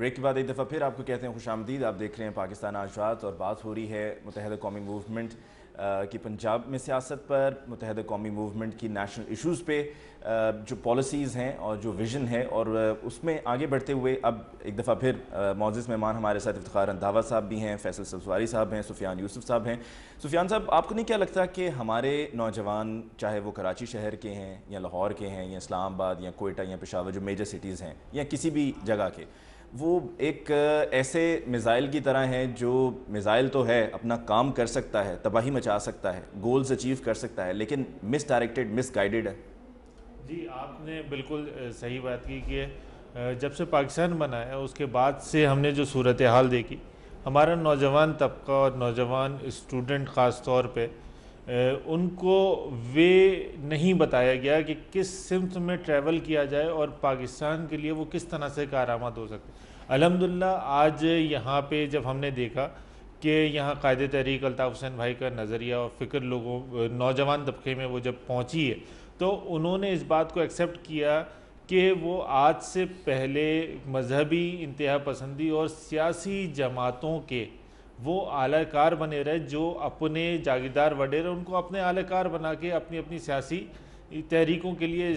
Break کے بعد ایک دفعہ پھر آپ کو کہتے ہیں خوش آمدید. آپ دیکھ رہے ہیں پاکستان آج رات اور بات ہو رہی ہے متحدہ قومی موومنٹ کی پنجاب میں سیاست پر, متحدہ قومی موومنٹ کی نیشنل ایشوز پہ, جو پالیسیز ہیں اور جو ویژن ہے, اور اس میں آگے بڑھتے ہوئے اب ایک دفعہ پھر معزز مہمان ہمارے ساتھ افتخار اندھاوا صاحب بھی ہیں, فیصل سلسواری صاحب ہیں, سفیان یوسف صاحب ہیں. سفیان صاحب, آپ کو نہیں کیا لگتا کہ ہمارے نوجوان, چاہے وہ کراچی شہر کے ہیں یا لاہور کے ہیں یا اسلام آباد یا کوئٹہ یا پشاور, جو میجر سٹیز ہیں یا کسی بھی جگہ کے, وہ ایک ایسے میزائل کی طرح ہیں جو میزائل تو ہے, اپنا کام کر سکتا ہے, تباہی مچا سکتا ہے, گولز اچیو کر سکتا ہے, لیکن مس ڈائریکٹڈ, مس گائیڈڈ ہے؟ جی, آپ نے بالکل صحیح بات کی کہ جب سے پاکستان بنا ہے اس کے بعد سے ہم نے جو صورتحال دیکھی, ہمارا نوجوان طبقہ اور نوجوان اسٹوڈنٹ خاص طور پہ ان کو نہیں بتایا گیا کہ کس سمت میں ٹریول کیا جائے اور پاکستان کے لیے وہ کس طرح سے کارآمد ہو سکتے. الحمدللہ آج یہاں پہ جب ہم نے دیکھا کہ یہاں قائد تحریک الطاف حسین بھائی کا نظریہ اور فکر لوگوں نوجوان طبقے میں وہ جب پہنچی ہے, تو انہوں نے اس بات کو ایکسیپٹ کیا کہ وہ آج سے پہلے مذہبی انتہا پسندی اور سیاسی جماعتوں کے وہ اعلی کار بنے رہے, جو اپنے جاگیردار وڈیرے ان کو اپنے اعلی کار بنا کے اپنی سیاسی تحریکوں کے لیے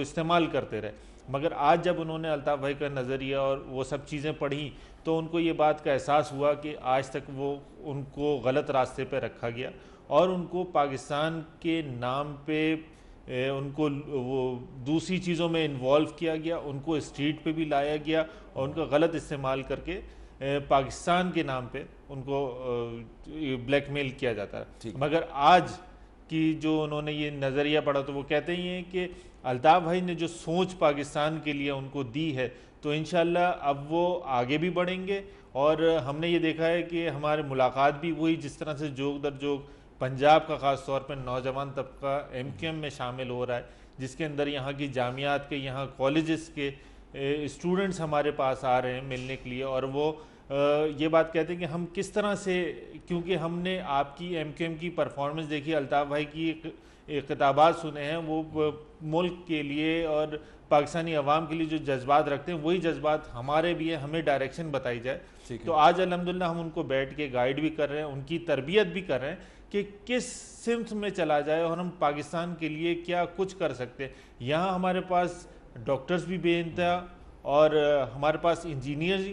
استعمال کرتے رہے. مگر آج جب انہوں نے الطاف بھائی کا نظریہ اور وہ سب چیزیں پڑھیں تو ان کو یہ بات کا احساس ہوا کہ آج تک وہ ان کو غلط راستے پہ رکھا گیا اور ان کو پاکستان کے نام پہ ان کو وہ دوسری چیزوں میں انوالو کیا گیا, ان کو اسٹریٹ پہ بھی لایا گیا اور ان کا غلط استعمال کر کے پاکستان کے نام پہ ان کو بلیک میل کیا جاتا ہے. مگر آج کی جو انہوں نے یہ نظریہ پڑھا تو وہ کہتے ہی ہیں کہ الطاف بھائی نے جو سوچ پاکستان کے لیے ان کو دی ہے تو انشاءاللہ اب وہ آگے بھی بڑھیں گے. اور ہم نے یہ دیکھا ہے کہ ہمارے ملاقات بھی وہی جس طرح سے جوگ در جوگ پنجاب کا خاص طور پر نوجوان طبقہ ایم کیو ایم میں شامل ہو رہا ہے, جس کے اندر یہاں کی جامعات کے, یہاں کالجز کے اسٹوڈنٹس ہمارے پاس آ رہے ہیں ملنے کے لیے, اور وہ یہ بات کہتے ہیں کہ ہم کس طرح سے, کیونکہ ہم نے آپ کی ایم کیو ایم کی پرفارمنس دیکھی, الطاف بھائی کی خطابات سنے ہیں, وہ ملک کے لیے اور پاکستانی عوام کے لیے جو جذبات رکھتے ہیں وہی جذبات ہمارے بھی ہیں, ہمیں ڈائریکشن بتائی جائے. تو آج الحمدللہ ہم ان کو بیٹھ کے گائیڈ بھی کر رہے ہیں, ان کی تربیت بھی کر رہے ہیں کہ کس سمت میں چلا جائے اور ہم پاکستان کے لیے کیا کچھ کر سکتے ہیں. یہاں ہمارے پاس ڈاکٹرز بھی بے انتہا اور ہمارے پاس انجینئرز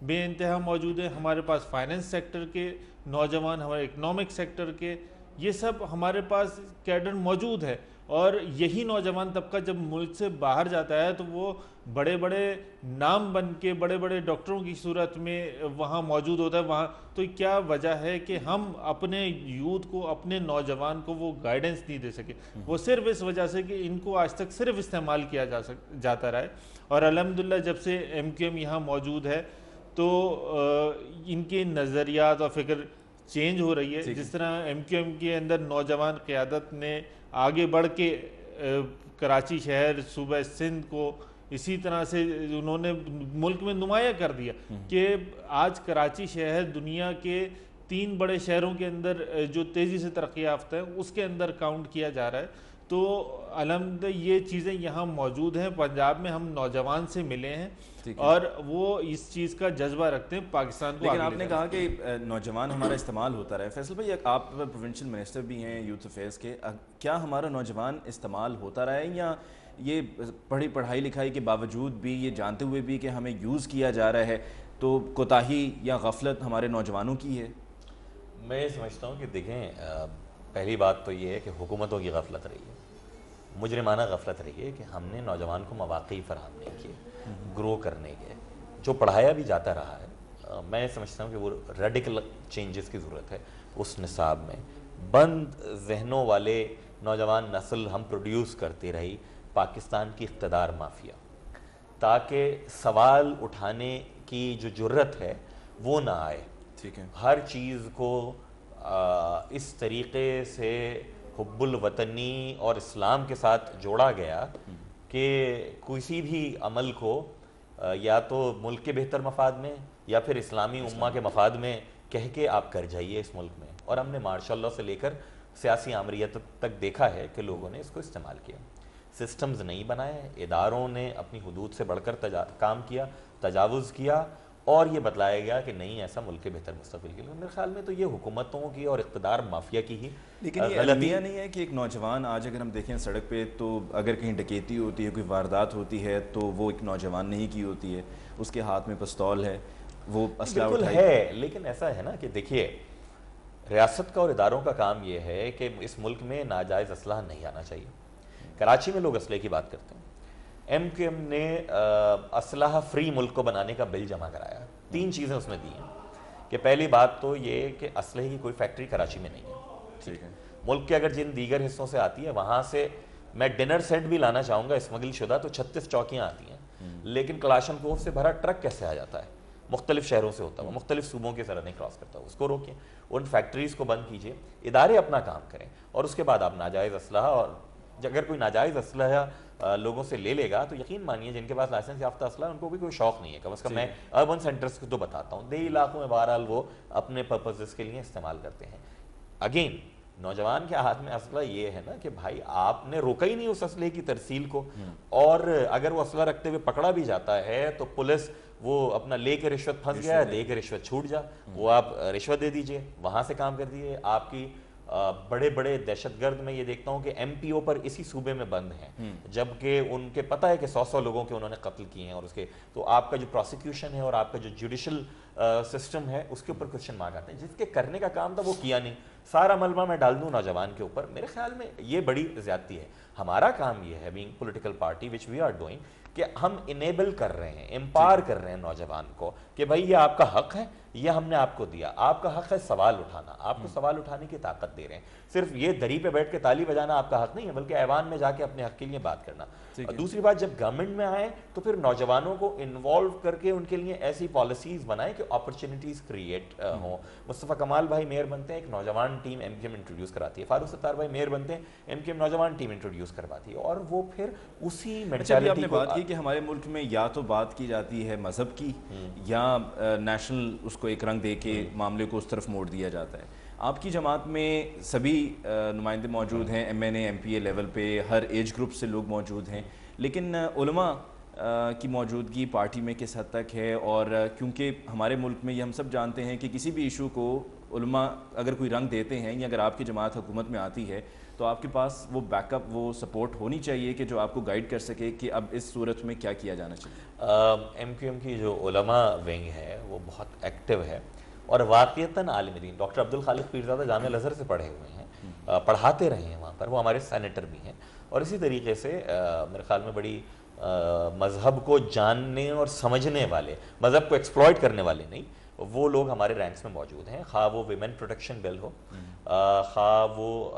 بے انتہا موجود ہیں, ہمارے پاس فائننس سیکٹر کے نوجوان, ہمارے اکنامک سیکٹر کے, یہ سب ہمارے پاس کیڈر موجود ہے. اور یہی نوجوان طبقہ جب ملک سے باہر جاتا ہے تو وہ بڑے بڑے نام بن کے بڑے بڑے ڈاکٹروں کی صورت میں وہاں موجود ہوتا ہے. وہاں تو کیا وجہ ہے کہ ہم اپنے یوتھ کو, اپنے نوجوان کو وہ گائیڈنس نہیں دے سکے؟ وہ صرف اس وجہ سے کہ ان کو آج تک صرف استعمال کیا جاتا رہا ہے. اور الحمدللہ جب سے ایم کیو ایم یہاں موجود ہے تو ان کے نظریات اور فکر چینج ہو رہی ہے. جس طرح ایم کیو ایم کے اندر نوجوان قیادت نے آگے بڑھ کے کراچی شہر, صوبہ سندھ کو اسی طرح سے انہوں نے ملک میں نمایاں کر دیا کہ آج کراچی شہر دنیا کے 3 بڑے شہروں کے اندر جو تیزی سے ترقی یافتہ ہے اس کے اندر کاؤنٹ کیا جا رہا ہے. تو الحمدللہ یہ چیزیں یہاں موجود ہیں. پنجاب میں ہم نوجوان سے ملے ہیں اور وہ اس چیز کا جذبہ رکھتے ہیں پاکستان کو. لیکن آپ نے کہا کہ نوجوان ہمارا استعمال ہوتا رہے. فیصل بھائی, آپ پروونشل منسٹر بھی ہیں یوتھ افیئرس کے, کیا ہمارا نوجوان استعمال ہوتا رہا ہے یا یہ پڑھائی لکھائی کے باوجود بھی, یہ جانتے ہوئے بھی کہ ہمیں یوز کیا جا رہا ہے, تو کوتاہی یا غفلت ہمارے نوجوانوں کی ہے؟ میں سمجھتا ہوں کہ دیکھیں, پہلی بات تو یہ ہے کہ حکومتوں کی غفلت رہی ہے, مجرمانہ غفلت رہی ہے کہ ہم نے نوجوان کو مواقع فراہم نہیں کیے گرو کرنے کے. جو پڑھایا بھی جاتا رہا ہے, میں سمجھتا ہوں کہ وہ ریڈیکل چینجز کی ضرورت ہے اس نصاب میں. بند ذہنوں والے نوجوان نسل ہم پروڈیوس کرتی رہی, پاکستان کی اقتدار مافیا, تاکہ سوال اٹھانے کی جو جرت ہے وہ نہ آئے. ٹھیک ہے, ہر چیز کو اس طریقے سے حب الوطنی اور اسلام کے ساتھ جوڑا گیا کہ کسی بھی عمل کو یا تو ملک کے بہتر مفاد میں یا پھر اسلامی امہ کے مفاد میں کہہ کے آپ کر جائیے اس ملک میں. اور ہم نے مارشاء اللہ سے لے کر سیاسی آمریت تک دیکھا ہے کہ لوگوں نے اس کو استعمال کیا. سسٹمز نہیں بنائے, اداروں نے اپنی حدود سے بڑھ کر کام کیا, تجاوز کیا, اور یہ بتلایا گیا کہ نہیں ایسا ملک کے بہتر مستقبل کے لیے. میرے خیال میں تو یہ حکومتوں کی اور اقتدار مافیا کی ہی لیکن یہ المیہ نہیں ہے کہ ایک نوجوان آج اگر ہم دیکھیں سڑک پہ تو اگر کہیں ڈکیتی ہوتی ہے, کوئی واردات ہوتی ہے تو وہ ایک نوجوان نہیں کی ہوتی ہے, اس کے ہاتھ میں پستول ہے, وہ اسلحہ اٹھائی ہے. لیکن ایسا ہے نا کہ دیکھیے ریاست کا اور اداروں کا کام یہ ہے کہ اس ملک میں ناجائز اسلحہ نہیں آنا چاہیے. کراچی میں لوگ اسلحے کی بات کرتے ہیں, ایم کیو ایم نے اسلحہ فری ملک کو بنانے کا بل جمع کرایا. 3 چیزیں اس میں دی ہیں کہ پہلی بات تو یہ کہ اسلحے کی کوئی فیکٹری کراچی میں نہیں ہے. ٹھیک ہے, ملک کے اگر جن دیگر حصوں سے آتی ہے وہاں سے میں ڈنر سیٹ بھی لانا چاہوں گا اسمگل شدہ تو 36 چوکیاں آتی ہیں, لیکن کلاشن کوف سے بھرا ٹرک کیسے آ جاتا ہے؟ مختلف شہروں سے ہوتا ہے, مختلف صوبوں کی سرحدیں کراس کرتا ہے. اس کو روکیں, ان فیکٹریز کو بند کیجئے, ادارے اپنا کام کریں, اور اس کے بعد آپ ناجائز اسلحہ, اور اگر کوئی ناجائز اسلحہ لوگوں سے لے لے گا تو یقین مانیے جن کے پاس لائسنس یافتہ اسلحہ ان کو بھی کوئی شوق نہیں ہے. کم از کم میں اربن سینٹرز کو تو بتاتا ہوں, دیہی علاقوں میں بہرحال وہ اپنے پرپزز کے لیے استعمال کرتے ہیں. اگین نوجوان کے ہاتھ میں اسلحہ یہ ہے نا کہ بھائی آپ نے روکا ہی نہیں اس اسلحے کی ترسیل کو, اور اگر وہ اسلحہ رکھتے ہوئے پکڑا بھی جاتا ہے تو پولیس وہ اپنا لے کے رشوت پھنس گیا ہے, دے کے رشوت چھوٹ جا, وہ آپ رشوت دے دیجئے, وہاں سے کام کر دیجئے. آپ کی بڑے بڑے دہشت گرد میں یہ دیکھتا ہوں کہ ایم پی او پر اسی صوبے میں بند ہیں, جبکہ ان کے پتہ ہے کہ 100 لوگوں کے انہوں نے قتل کیے ہیں, اور اس کے تو آپ کا جو پروسیکیوشن ہے اور آپ کا جو جوڈیشل سسٹم ہے اس کے اوپر کوسچن مارک آتے ہیں. جس کے کرنے کا کام تھا وہ کیا نہیں, سارا ملبہ میں ڈال دوں نوجوان کے اوپر. میرے خیال میں یہ بڑی زیادتی ہے. ہمارا کام یہ ہے being political party which we are doing کہ ہم انیبل کر رہے ہیں, امپاور کر رہے ہیں نوجوان کو کہ بھائی یہ آپ کا حق ہے, یہ ہم نے آپ کو دیا, آپ کا حق ہے سوال اٹھانا, آپ کو سوال اٹھانے کی طاقت دے رہے ہیں. صرف یہ دری پہ بیٹھ کے تالی بجانا آپ کا حق نہیں ہے, بلکہ ایوان میں جا کے اپنے حق کے لیے بات کرنا. دوسری بات, جب گورنمنٹ میں آئیں تو پھر نوجوانوں کو انوالو کر کے ان کے لیے ایسی پالیسیز بنائیں کہ اپرچونیٹیز کریٹ ہوں. مصطفیٰ کمال بھائی میئر بنتے ہیں, ایک نوجوان team M Q M introduce کراتی ہے. فاروق ستار بھائی میئر بنتے ہیں, ایم کیو ایم نوجوان ٹیم انٹروڈیوس کرواتی ہے, اور وہ پھر اسی مینٹالٹی کو. بات کی کہ ہمارے ملک میں یا تو بات کی جاتی ہے مذہب کی, یا نیشنل اس کو ایک رنگ دے کے معاملے کو اس طرف موڑ دیا جاتا ہے. آپ کی جماعت میں سبھی نمائندے موجود ہیں, M N A M P A level پہ, ہر ایج گروپ سے لوگ موجود ہیں, لیکن علماء کی موجودگی پارٹی میں کس حد تک ہے؟ اور کیونکہ ہمارے ملک میں یہ ہم سب جانتے ہیں کہ کسی بھی ایشو کو علماء اگر کوئی رنگ دیتے ہیں, یا اگر آپ کی جماعت حکومت میں آتی ہے تو آپ کے پاس وہ بیک اپ, وہ سپورٹ ہونی چاہیے کہ جو آپ کو گائیڈ کر سکے کہ اب اس صورت میں کیا کیا جانا چاہیے. ایم کیو ایم کی جو علماء ونگ ہے وہ بہت ایکٹیو ہے, اور واقعتاً عالم دین ڈاکٹر عبدالخالق پیرزادہ جامعہ الازہر سے پڑھے ہوئے ہیں, پڑھاتے رہے ہیں وہاں پر, وہ ہمارے سینیٹر بھی ہیں. اور اسی طریقے سے میرے خیال میں بڑی مذہب کو جاننے اور سمجھنے والے, مذہب کو ایکسپلوئٹ کرنے والے نہیں, وہ لوگ ہمارے رینکس میں موجود ہیں. خواہ وہ ویمن پروٹیکشن بل ہو, خواہ وہ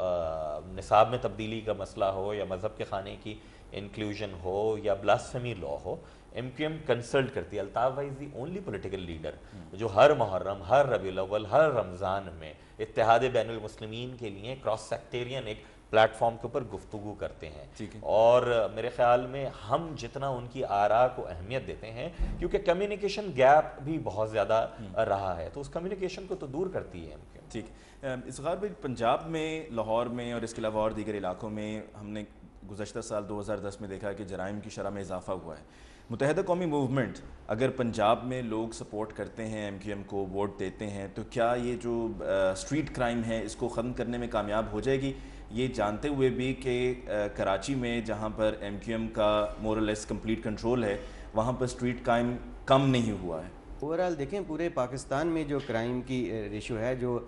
نصاب میں تبدیلی کا مسئلہ ہو, یا مذہب کے خانے کی انکلوژن ہو, یا بلاسفیمی لا ہو, ایم کیو ایم کنسلٹ کرتی ہے. الطاف بھائی از دی اونلی پولیٹیکل لیڈر جو ہر محرم, ہر ربیع الاول, ہر رمضان میں اتحاد بین المسلمین کے لیے کراس سیکٹیرین ایک پلیٹ فارم کے اوپر گفتگو کرتے ہیں. اور میرے خیال میں ہم جتنا ان کی آراء کو اہمیت دیتے ہیں, کیونکہ کمیونیکیشن گیپ بھی بہت زیادہ رہا ہے, تو اس کمیونیکیشن کو تو دور کرتی ہے. ٹھیک. اصغر بھائی, پنجاب میں, لاہور میں اور اس کے علاوہ اور دیگر علاقوں میں ہم نے گزشتہ سال 2010 میں دیکھا کہ جرائم کی شرح میں اضافہ ہوا ہے. متحدہ قومی موومنٹ اگر پنجاب میں لوگ سپورٹ کرتے ہیں, ایم کیو ایم کو ووٹ دیتے ہیں, تو کیا یہ جو اسٹریٹ کرائم ہے اس کو ختم کرنے میں کامیاب ہو جائے گی, یہ جانتے ہوئے بھی کہ کراچی میں جہاں پر ایم کیو ایم کا مور اور لیس کمپلیٹ کنٹرول ہے, وہاں پر اسٹریٹ کرائم کم نہیں ہوا ہے؟ اوورآل دیکھیں پورے پاکستان میں جو کرائم کی ریشو ہے, جو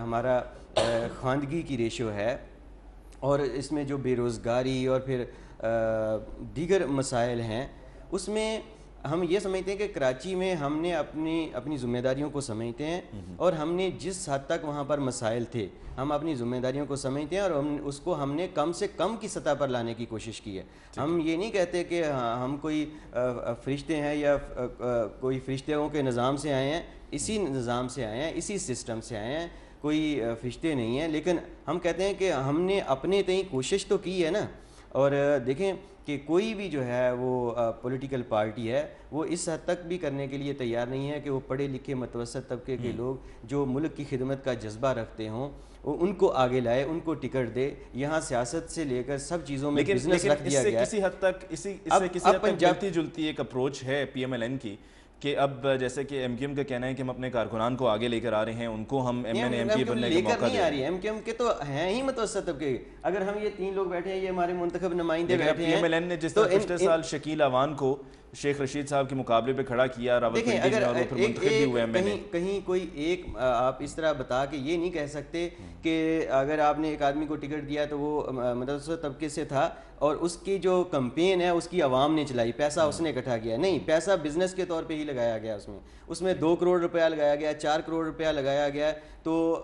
ہمارا خواندگی کی ریشو ہے, اور اس میں جو بے روزگاری اور پھر دیگر مسائل ہیں, اس میں ہم یہ سمجھتے ہیں کہ کراچی میں ہم نے اپنی ذمہ داریوں کو سمجھتے ہیں, اور ہم نے جس حد تک وہاں پر مسائل تھے ہم اپنی ذمہ داریوں کو سمجھتے ہیں, اور اس کو ہم نے کم سے کم کی سطح پر لانے کی کوشش کی ہے. ہم یہ نہیں کہتے کہ ہم کوئی فرشتے ہیں یا کوئی فرشتوں کے نظام سے آئے ہیں, اسی نظام سے آئے ہیں, اسی سسٹم سے آئے ہیں, کوئی فرشتے نہیں ہیں, لیکن ہم کہتے ہیں کہ ہم نے اپنے تئیں کوشش تو کی ہے نا. اور دیکھیں کہ کوئی بھی جو ہے وہ پولیٹیکل پارٹی ہے وہ اس حد تک بھی کرنے کے لیے تیار نہیں ہے کہ وہ پڑھے لکھے متوسط طبقے کے لوگ جو ملک کی خدمت کا جذبہ رکھتے ہوں وہ ان کو آگے لائے, ان کو ٹکٹ دے. یہاں سیاست سے لے کر سب چیزوں میں بزنس رکھ دیا گیا ہے. کسی حد تک اس سے کسی حد تک ملتی جلتی ایک اپروچ ہے پی ایم ایل این کی کہ اب جیسے کہ ایم کیو ایم کا کہنا ہے کہ ہم اپنے کارکنان کو آگے لے کر آ رہے ہیں, ان کو ہم ایم این ایم پی بننے کا موقع دے رہے ہیں. ایم کیو ایم کے تو ہیں ہی متوسط طبقے. اگر ہم یہ 3 لوگ بیٹھے ہیں, یہ ہمارے منتخب نمائندے بیٹھے ہیں. پی ایم ایل این نے جس طرح پچھلے سال شکیل اعوان کو شیخ رشید صاحب کے مقابلے پہ کھڑا کیا, دیکھیں اگر کہیں کوئی ایک آپ اس طرح بتا کے یہ نہیں کہہ سکتے کہ اگر آپ نے ایک آدمی کو ٹکٹ دیا تو وہ متوسط طبقے سے تھا اور اس کی جو کمپین ہے اس کی عوام نے چلائی, پیسہ اس نے اکٹھا کیا. نہیں, پیسہ بزنس کے طور پہ ہی لگایا گیا. اس میں 2 کروڑ روپیہ لگایا گیا, 4 کروڑ روپیہ لگایا گیا, تو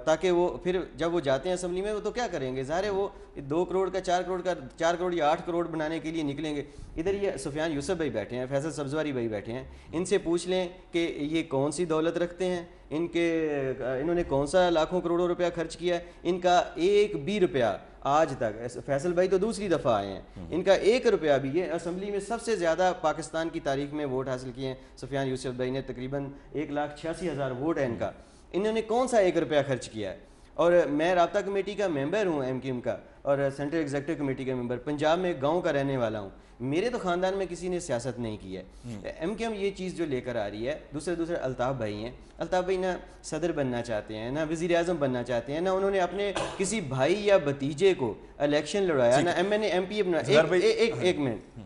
تاکہ وہ پھر جب وہ جاتے ہیں اسمبلی میں وہ تو کیا کریں گے, ظاہر ہے وہ 2 کروڑ کا 4 کروڑ یا 8 کروڑ بنانے کے لیے نکلیں گے. ادھر یہ سفیان یوسف بھائی بیٹھے ہیں, فیصل سبزواری بھائی بیٹھے ہیں, ان سے پوچھ لیں کہ یہ کون سی دولت رکھتے ہیں, انہوں نے کون سا لاکھوں کروڑوں روپیہ خرچ کیا ہے. ان کا 1 بھی روپیہ آج تک, فیصل بھائی تو دوسری دفعہ آئے ہیں, ان کا 1 روپیہ بھی, یہ اسمبلی میں سب سے زیادہ پاکستان کی تاریخ میں ووٹ حاصل کیے ہیں سفیان یوسف بھائی نے, تقریباً 1,86,000 ووٹ ہے ان کا. انہوں نے کون سا 1 روپیہ خرچ کیا ہے. اور میں رابطہ کمیٹی کا ممبر ہوں ایم کیو ایم کا, اور سینٹرل ایگزیکٹو کمیٹی کا ممبر, پنجاب میں گاؤں کا رہنے والا ہوں. میرے تو خاندان میں کسی نے سیاست نہیں کی ہے. ایم کیو ایم یہ چیز جو لے کر آ رہی ہے, دوسرے الطاف بھائی ہیں, الطاف بھائی نہ صدر بننا چاہتے ہیں, نہ وزیر اعظم بننا چاہتے ہیں, نہ انہوں نے اپنے کسی بھائی یا بھتیجے کو الیکشن لڑوایا, نہ M N A M P بنا. ایک منٹ,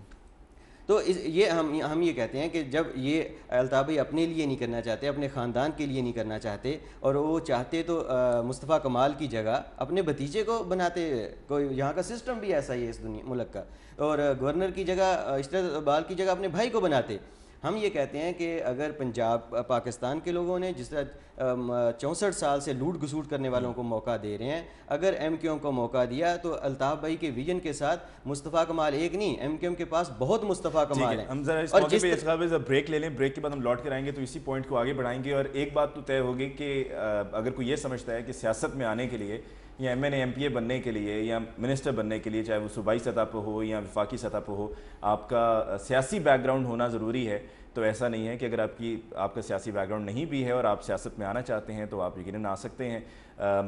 تو یہ ہم یہ کہتے ہیں کہ جب یہ الطاف بھائی اپنے لیے نہیں کرنا چاہتے, اپنے خاندان کے لیے نہیں کرنا چاہتے, اور وہ چاہتے تو مصطفیٰ کمال کی جگہ اپنے بھتیجے کو بناتے. کوئی یہاں کا سسٹم بھی ایسا ہی ہے اس ملک کا, اور گورنر کی جگہ اشرت اقبال کی جگہ اپنے بھائی کو بناتے. ہم یہ کہتے ہیں کہ اگر پنجاب پاکستان کے لوگوں نے جس طرح 64 سال سے لوٹ گھسوٹ کرنے والوں کو موقع دے رہے ہیں, اگر ایم کیو ایم کو موقع دیا تو الطاف بھائی کے ویژن کے ساتھ مصطفیٰ کمال ایک نہیں, ایم کیو ایم کے پاس بہت مصطفیٰ کمال ہیں. ہم ذرا اس موقع پہ اس بریک لے لیں, بریک کے بعد ہم لوٹ کر آئیں گے تو اسی پوائنٹ کو آگے بڑھائیں گے. اور ایک بات تو طے ہوگی کہ اگر کوئی یہ سمجھتا ہے کہ سیاست میں آنے کے لیے یا M N A M P A بننے کے لیے یا منسٹر بننے کے لیے, چاہے وہ صوبائی سطح پہ ہو یا وفاقی سطح پہ ہو, آپ کا سیاسی بیک گراؤنڈ ہونا ضروری ہے, تو ایسا نہیں ہے کہ اگر آپ کا سیاسی بیک گراؤنڈ نہیں بھی ہے اور آپ سیاست میں آنا چاہتے ہیں تو آپ یقیناً آ سکتے ہیں.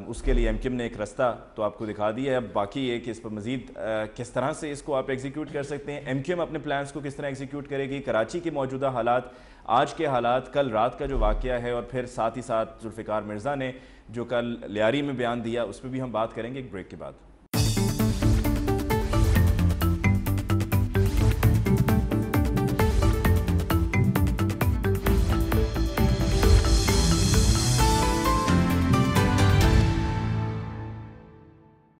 اس کے لیے ایم کیو ایم نے ایک رستہ تو آپ کو دکھا دیا ہے. اب باقی یہ کہ اس پر مزید کس طرح سے اس کو آپ ایگزیکیوٹ کر سکتے ہیں, ایم کیو ایم اپنے پلانس کو کس طرح ایگزیکیوٹ کرے گی, کراچی کے موجودہ حالات, آج کے حالات, کل رات کا جو واقعہ ہے, اور پھر ساتھ ہی ساتھ ذوالفقار مرزا نے جو کل لیاری میں بیان دیا, اس پہ بھی ہم بات کریں گے ایک بریک کے بعد.